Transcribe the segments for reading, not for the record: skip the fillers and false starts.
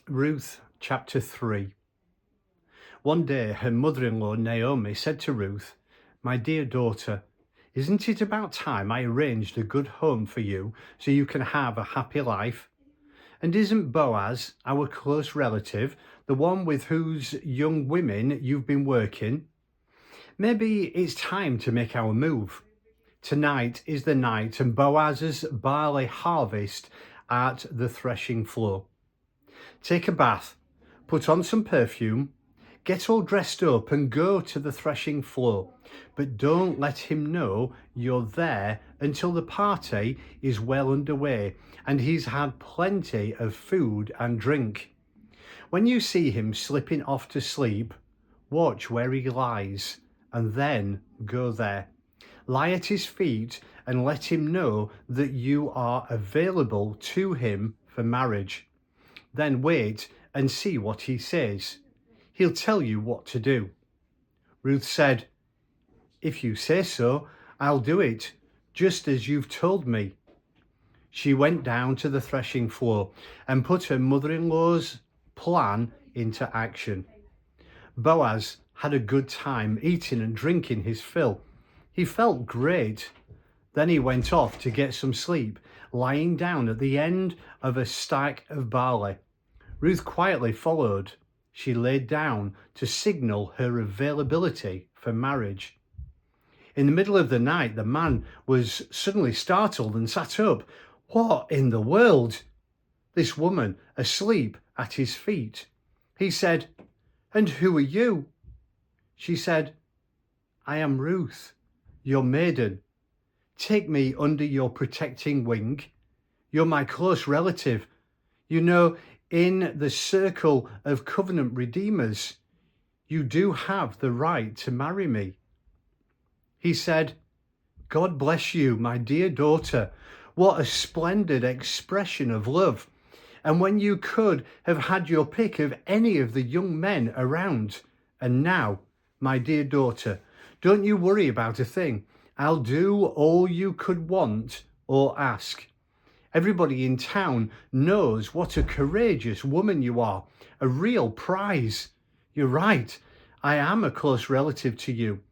Ruth chapter 3. One day her mother-in-law Naomi said to Ruth, "My dear daughter, isn't it about time I arranged a good home for you so you can have a happy life? And isn't Boaz, our close relative, the one with whose young women you've been working? Maybe it's time to make our move. Tonight is the night and Boaz's barley harvest at the threshing floor. Take a bath, put on some perfume, get all dressed up and go to the threshing floor. But don't let him know you're there until the party is well underway and he's had plenty of food and drink. When you see him slipping off to sleep, watch where he lies and then go there. Lie at his feet and let him know that you are available to him for marriage. Then wait and see what he says. He'll tell you what to do." Ruth said, "If you say so, I'll do it, just as you've told me." She went down to the threshing floor and put her mother-in-law's plan into action. Boaz had a good time eating and drinking his fill. He felt great. Then he went off to get some sleep, lying down at the end of a stack of barley. Ruth quietly followed. She laid down to signal her availability for marriage. In the middle of the night, the man was suddenly startled and sat up. What in the world? This woman asleep at his feet. He said, "And who are you?" She said, "I am Ruth, your maiden. Take me under your protecting wing. You're my close relative. You know, in the circle of covenant redeemers, you do have the right to marry me." He said, "God bless you, my dear daughter. What a splendid expression of love. And when you could have had your pick of any of the young men around. And now, my dear daughter, don't you worry about a thing. I'll do all you could want or ask. Everybody in town knows what a courageous woman you are, a real prize. You're right, I am a close relative to you.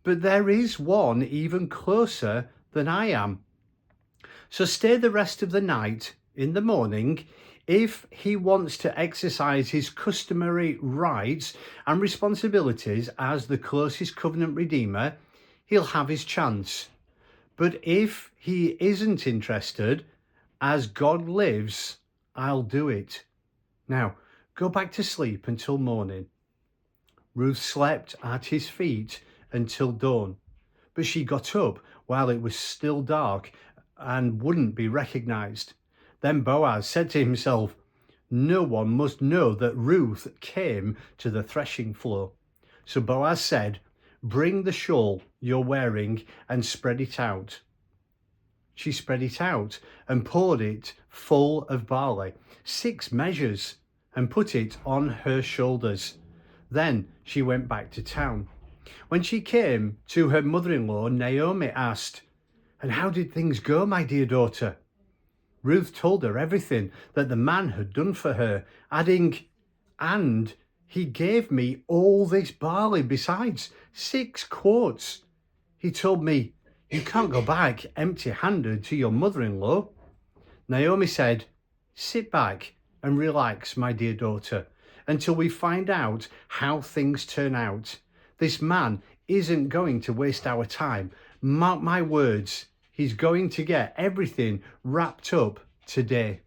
But there is one even closer than I am. So stay the rest of the night. In the morning, if he wants to exercise his customary rights and responsibilities as the closest covenant redeemer, he'll have his chance. But if he isn't interested, as God lives, I'll do it. Now, go back to sleep until morning." Ruth slept at his feet until dawn, but she got up while it was still dark and wouldn't be recognized. Then Boaz said to himself, "No one must know that Ruth came to the threshing floor." So Boaz said, "Bring the shawl you're wearing and spread it out." She spread it out and poured it full of barley, 6 measures, and put it on her shoulders. Then she went back to town. When she came to her mother-in-law, Naomi asked, "And how did things go, my dear daughter?" Ruth told her everything that the man had done for her, adding, "And he gave me all this barley besides, 6 quarts. He told me, 'You can't go back empty-handed to your mother-in-law.'" Naomi said, "Sit back and relax, my dear daughter, until we find out how things turn out. This man isn't going to waste our time. Mark my words, he's going to get everything wrapped up today."